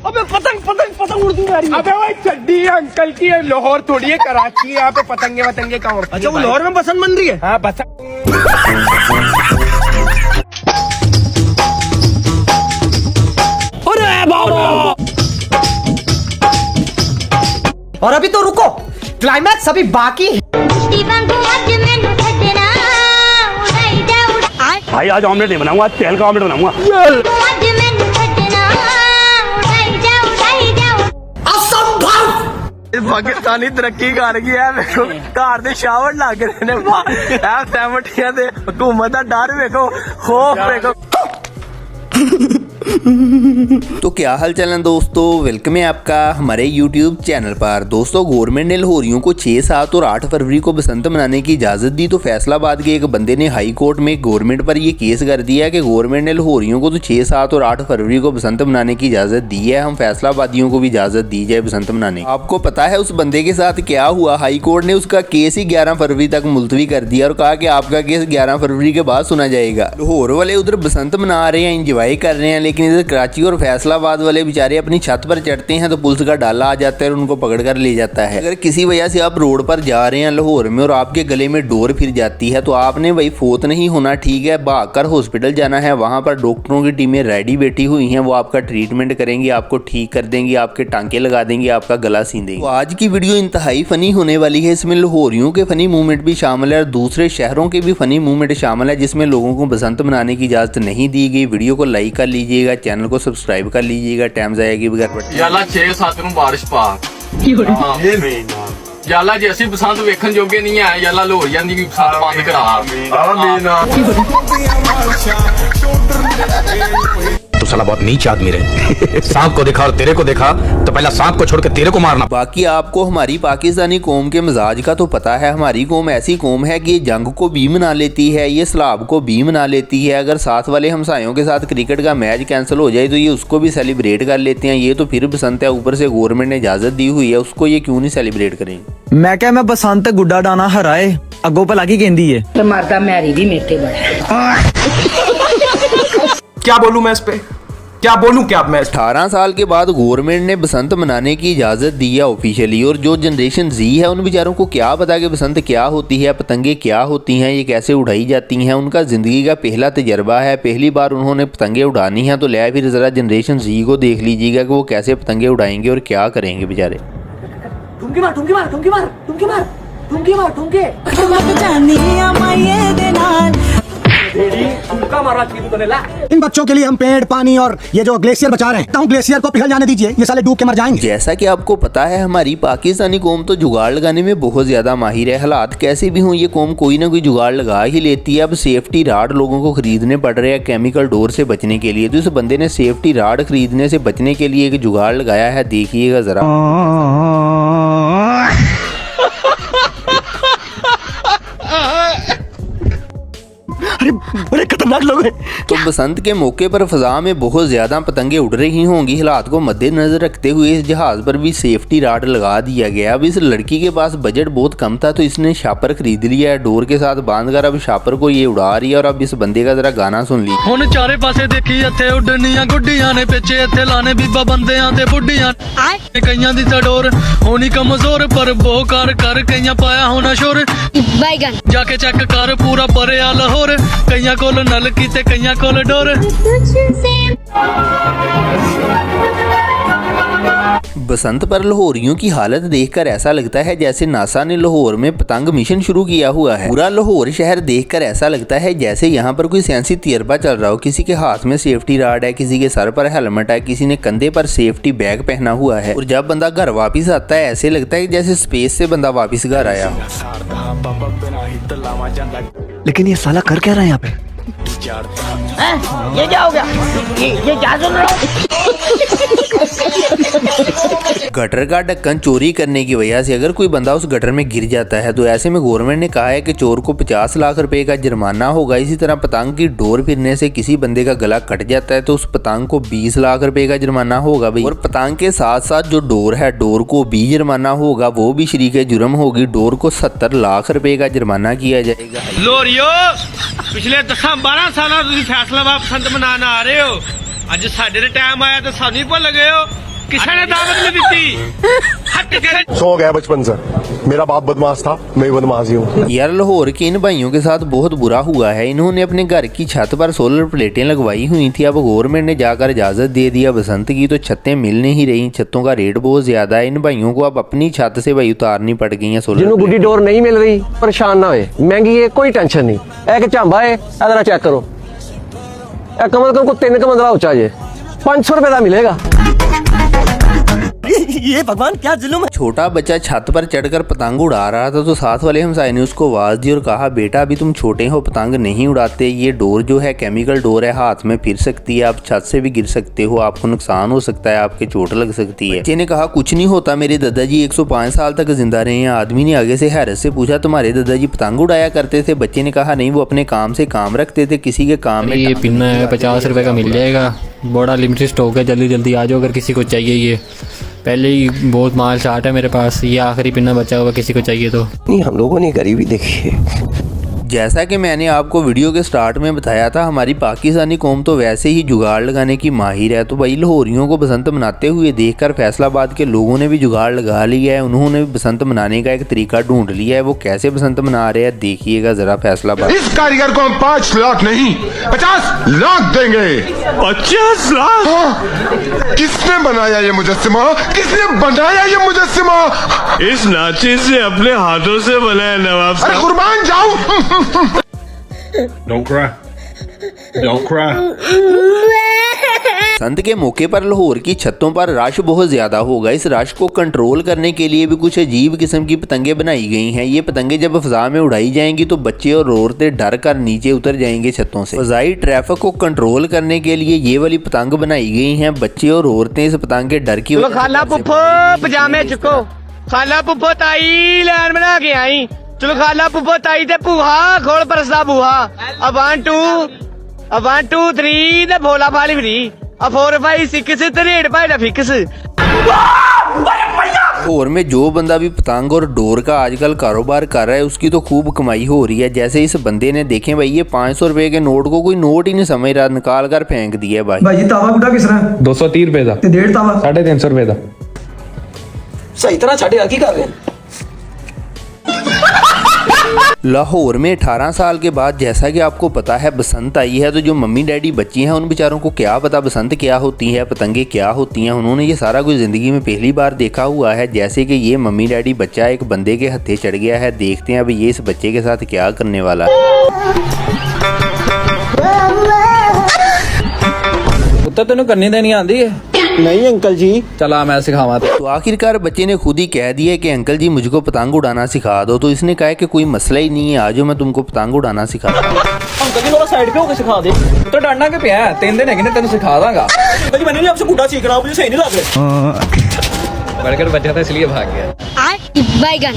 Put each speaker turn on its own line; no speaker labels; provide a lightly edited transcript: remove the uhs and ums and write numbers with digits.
अबे पतंग पतंग पतंग उड़ती जा रही है।
अबे भाई चड्डी अंकल की है, लाहौर थोड़ी है, कराची है, यहाँ पे पतंगे वतंगे कहाँ उड़ती
अच्छा वो लाहौर में बसंत बन रही है।
हाँ पतंग।
और अभी तो रुको, क्लाइमैक्स अभी बाकी है।
भाई आज ऑमलेट नहीं बनाऊंगा, आज तेल का ऑमलेट बनाऊंगा।
पाकिस्तानी तरक्की कर गई है, देखो घर दे शावर लग रहे ने, सहमतियां दे हुकूमत दा डर देखो, खौफ देखो।
तो क्या हाल चाल है दोस्तों, वेलकम है आपका हमारे YouTube चैनल पर। दोस्तों गवर्नमेंट ने लाहौरियों को 6, 7 और 8 फरवरी को बसंत मनाने की इजाज़त दी। तो फैसलाबाद के एक बंदे ने हाई कोर्ट में गवर्नमेंट पर ये केस कर दिया कि गवर्नमेंट ने लाहौरियों को तो 6, 7 और 8 फरवरी को बसंत मनाने की इजाज़त दी है, हम फैसलाबादियों को भी इजाज़त दी जाए बसंत मनाने। आपको पता है उस बंदे के साथ क्या हुआ? हाई कोर्ट ने उसका केस ही 11 फरवरी तक मुलतवी कर दिया और कहा कि आपका केस 11 फरवरी के बाद सुना जाएगा। लाहौर वाले उधर बसंत मना रहे हैं, इंजॉय कर रहे हैं, लेकिन इधर कराची और फैसलाबाद वाले बेचारे अपनी छत पर चढ़ते हैं तो पुलिस का डाला आ जाता है और उनको पकड़ कर ले जाता है। अगर किसी वजह से आप रोड पर जा रहे हैं लाहौर में और आपके गले में डोर फिर जाती है तो आपने भाई फोत नहीं होना, ठीक है, भागकर हॉस्पिटल जाना है। वहां पर डॉक्टरों की टीमें रेडी बैठी हुई हैं, वो आपका ट्रीटमेंट करेंगी, आपको ठीक कर देंगी, आपके टांके लगा देंगे, आपका गला सी देंगे। तो आज की वीडियो इंतहाई फनी होने वाली है, इसमें लाहौरियों के फनी मूवमेंट भी शामिल है और दूसरे शहरों के भी फनी मूवमेंट शामिल है जिसमें लोगों को बसंत मनाने की इजाजत नहीं दी गई। वीडियो को लाइक कर लीजिएगा, चैनल को सब्सक्राइब कर लीजिएगा, टाइम जाएगी बगैर
याला 6-7 ਨੂੰ ਬਾਰਿਸ਼ ਪਾ याला जे ਅਸੀਂ ਬਸੰਤ ਵੇਖਣ ਜੋਗੇ ਨਹੀਂ ਆ, याला ਲਾਹੌਰੀਆਂ ਦੀ ਵੀ ਬਸੰਤ ਬੰਦ ਕਰਾ।
तो साला बहुत नीच आदमी रहे। सांप को देखा और तेरे को देखा तो पहला सांप को छोड़ के तेरे को मारना।
बाकी आपको हमारी पाकिस्तानी कौम के मिजाज का तो पता है, हमारी कौम ऐसी कौम है कि ये जंग को भी मना लेती है, ये सलाब को भी मना लेती है। अगर साथ वाले हमसायों के साथ क्रिकेट का मैच कैंसिल हो जाए तो ये उसको भी सेलिब्रेट कर लेते हैं। ये तो फिर बसंत है, ऊपर से गवर्नमेंट ने इजाजत दी हुई है, उसको ये क्यों नहीं सेलिब्रेट करेंगे।
मैं क्या मैं बसंत गुड्डा डाना हराए अगो भला की कहंदी है
तो मरदा मैरी भी मेटे बड़ा।
क्या बोलूं मैं इस पे, क्या बोलूं क्या मैं।
18 साल के बाद गवर्नमेंट ने बसंत मनाने की इजाज़त दी है ऑफिशियली, और जो जनरेशन जी है उन बेचारों को क्या पता कि बसंत क्या होती है, पतंगे क्या होती हैं, ये कैसे उड़ाई जाती हैं। उनका ज़िंदगी का पहला तजर्बा है, पहली बार उन्होंने पतंगे उड़ानी है। तो ले फिर ज़रा जनरेशन जी को देख लीजिएगा कि वो कैसे पतंगे उड़ाएंगे और क्या करेंगे बेचारे।
ठुमके मार ठुमके मार ठुमके मार ठुमके मार ठुमके मार ठुमके
इन बच्चों के लिए हम पेड़, पानी और ये जो ग्लेशियर बचा रहे हैं, ग्लेशियर को पिघल जाने दीजिए, ये साले डूब के मर जाएंगे।
जैसा कि आपको पता है हमारी पाकिस्तानी कौम तो जुगाड़ लगाने में बहुत ज़्यादा माहिर है। हालात कैसे भी हों ये कौम कोई ना कोई जुगाड़ लगा ही लेती है। अब सेफ्टी राड लोगों को खरीदने पड़ रहे हैं केमिकल डोर से बचने के लिए, तो इस बंदे ने सेफ्टी राड खरीदने से बचने के लिए एक जुगाड़ लगाया है, देखिएगा ज़रा।
बड़े खतरनाक लोग हैं।
तो बसंत के मौके पर फजा में बहुत ज़्यादा पतंगे उड़ रही होंगी। हालात को मद्देनजर रखते हुए इस जहाज़ पर भी सेफ्टी राड लगा दिया गया। अब इस लड़की के पास बजट बहुत कम था तो इसने शापर खरीद लिया है, डोर के साथ बांधकर अब शापर को ये उड़ा रही है। और अब इस बंदे का जरा गाना सुन लीजिए।
ਹੁਣ ਚਾਰੇ ਪਾਸੇ ਦੇਖੀ ਇੱਥੇ ਉੱਡਣੀਆਂ ਗੁੱਡੀਆਂ ਨੇ, ਪਿੱਛੇ ਇੱਥੇ ਲਾਣੇ ਬੀਬਾ ਬੰਦਿਆਂ ਤੇ ਬੁੱਢੀਆਂ। ਕਈਆਂ ਦੀ ਤੜੋਰ ਹੋਣੀ ਕਮਜ਼ੋਰ ਪਰ ਬਹੁ ਕਰ ਕਈਆਂ ਪਾਇਆ ਹੋਣਾ ਸ਼ੋਰ। ਜਾ ਕੇ ਚੈੱਕ ਕਰ ਪੂਰਾ ਭਰਿਆ ਲਾਹੌਰ, ਕਈਆਂ ਕੋਲ ਨਲਕੀ ਤੇ ਕਈਆਂ ਕੋਲ ਡੋਰ।
बसंत पर लाहौरियों की हालत देखकर ऐसा लगता है जैसे नासा ने लाहौर में पतंग मिशन शुरू किया हुआ है। पूरा लाहौर शहर देखकर ऐसा लगता है जैसे यहाँ पर कोई साइंसी तजर्बा चल रहा हो। किसी के हाथ में सेफ्टी राड है, किसी के सर पर हेलमेट है, किसी ने कंधे पर सेफ्टी बैग पहना हुआ है। और जब बंदा घर वापस आता है ऐसे लगता है जैसे स्पेस से बंदा वापस घर आया हो।
लेकिन ये साला कर क्या रहा है यहाँ पे?
ये क्या हो गया? ये क्या सुन रहा हूँ?
गटर का ढक्कन चोरी करने की वजह से अगर कोई बंदा उस गटर में गिर जाता है तो ऐसे में गवर्नमेंट ने कहा है कि चोर को 50 लाख रुपए का जुर्माना होगा। इसी तरह पतंग की डोर फिरने से किसी बंदे का गला कट जाता है तो उस पतंग को 20 लाख रुपए का जुर्माना होगा भाई। और पतंग के साथ साथ जो डोर है, डोर को भी जुर्माना होगा, वो भी शरीके जुर्म होगी। डोर को 70 लाख रुपए का जुर्माना किया जाएगा।
ਲੋਰੀਓ ਪਿਛਲੇ 10-12 ਸਾਲਾਂ ਤੁਸੀਂ ਫੈਸਲਾਬਾਦ ਬਸੰਤ ਮਨਾਉਣ ਆ ਰਹੇ ਹੋ, ਅੱਜ ਸਾਡੇ ਦੇ ਟਾਈਮ ਆਇਆ ਤਾਂ ਸਾਨੂੰ ਹੀ ਭੁੱਲ ਗਏ ਹੋ। किसी ने दावत नहीं दी हट कर
सो गया बचपन से मेरा बाप बदमाश था मैं बदमाश ही हूँ।
यार लाहौर के इन भाइयों के साथ बहुत बुरा हुआ है। इन्होंने अपने घर की छत पर सोलर प्लेटें लगवाई हुई थी। अब गवर्नमेंट ने जाकर इजाजत दे दिया बसंत की, तो छतें मिल नहीं रही। छतों का रेट बहुत ज्यादा है। इन भाइयों को अब अपनी छत से भाई उतारनी पड़ गई है सोलर।
गुड्डी डोर नहीं मिल रही परेशान ना होए, महंगी है कोई टेंशन नहीं। एक झांबा है जरा चेक करो, कम से कम 3 कमंदला ऊंचा जे 500 रुपए का मिलेगा।
ये भगवान क्या जुल्म है।
छोटा बच्चा छत पर चढ़कर पतंग उड़ा रहा था, तो साथ वाले हमसाये ने उसको आवाज दी और कहा बेटा अभी तुम छोटे हो, पतंग नहीं उड़ाते। ये डोर जो है केमिकल डोर है, हाथ में फिर सकती है, आप छत से भी गिर सकते हो, आपको नुकसान हो सकता है, आपके चोट लग सकती है। बच्चे ने कहा कुछ नहीं होता, मेरे दादाजी 105 साल तक जिंदा रहे हैं। आदमी ने आगे से हैरत से पूछा तुम्हारे दादाजी पतंग उड़ाया करते थे? बच्चे ने कहा नहीं, वो अपने काम से काम रखते थे, किसी के काम में।
ये पिन्ना है 50 रुपए का मिल जाएगा, बड़ा लिमिटेड स्टॉक है, जल्दी जल्दी आ जाओ अगर किसी को चाहिए। ये पहले ही बहुत माल शार्ट है मेरे पास, ये आखिरी पिन्ना बचा हुआ, किसी को चाहिए तो।
नहीं हम लोगों ने गरीबी देखी है।
जैसा कि मैंने आपको वीडियो के स्टार्ट में बताया था, हमारी पाकिस्तानी कौम तो वैसे ही जुगाड़ लगाने की माहिर है। तो भाई लाहौरियों को बसंत मनाते हुए देखकर फैसलाबाद के लोगों ने भी जुगाड़ लगा लिया है। उन्होंने भी बसंत मनाने का एक तरीका ढूंढ लिया है। वो कैसे बसंत मना रहे हैं देखिएगा जरा फैसलाबाद।
इस कारीगर को हम 5 लाख नहीं 50 लाख देंगे। 50 लाख? हाँ। किसने बनाया ये मुजस्सिमा? किसने बनाया ये मुजस्सिमा?
इस नाचिस से अपने हाथों से बनाया नवाब
अरे
साहब।
कुर्बान जाऊं।
Don't cry. Don't cry.
बसंत के मौके पर लाहौर की छतों पर रश बहुत ज्यादा होगा। इस रश को कंट्रोल करने के लिए भी कुछ अजीब किस्म की पतंगे बनाई गई हैं। ये पतंगे जब फिजा में उड़ाई जाएंगी तो बच्चे और औरतें डर कर नीचे उतर जाएंगे छतों से। फिजाई ट्रैफिक को कंट्रोल करने के लिए ये वाली पतंग बनाई गई हैं। बच्चे और औरतें इस पतंग के डर की
खाला पुप्पो पजामे चुको, खाला पुप्पो ताई लैन बना के आई। चलो खाला पुप्पो ताई ते भूहा खोल परसदा बूहा। अब 1 2 3 ते भोला फाली फ्री। अब 4 5 6 ते रेड भाई दा फिक्स।
लाहौर में जो बंदा भी पतंग और डोर का आजकल कारोबार कर रहा है उसकी तो खूब कमाई हो रही है। जैसे इस बंदे ने देखें भाई, ये 500 रुपए के नोट को कोई नोट ही नहीं समझ रहा, निकाल कर फेंक दिया भाई।
भाई तावा गुड्डा किस तरह
230 रुपए का,
1.5 तावा
350 रुपए का।
सही तरह छड़े की कर रहे हैं।
लाहौर में 18 साल के बाद जैसा कि आपको पता है बसंत आई है, तो जो मम्मी डैडी बच्ची हैं उन बेचारों को क्या पता बसंत क्या होती है, पतंगे क्या होती हैं। उन्होंने ये सारा कुछ ज़िंदगी में पहली बार देखा हुआ है। जैसे कि ये मम्मी डैडी बच्चा एक बंदे के हत्थे चढ़ गया है। देखते हैं अभी ये इस बच्चे के साथ क्या करने वाला है।
उत्तर तेन करनी देनी आंदी है? नहीं अंकल जी। चला मैं सिखावा।
तो आखिरकार बच्चे ने खुद ही कह दिया कि अंकल जी मुझको पतंग उड़ाना सिखा दो। तो इसने कहा कि कोई मसला ही नहीं है, आज मैं तुमको पतंग उड़ाना सिखा दूं।
अंकल जी थोड़ा साइड पे होकर सिखा दे।
तो डरना के पे है, 3 दिन है कि तेन सिखा दांगा।
अंकल जी मैंने भी आपसे गुड्डा सीख रहा हूँ, मुझे सही नहीं लग रहा।
बर्गर बचा था इसलिए भाग गया।
बैगन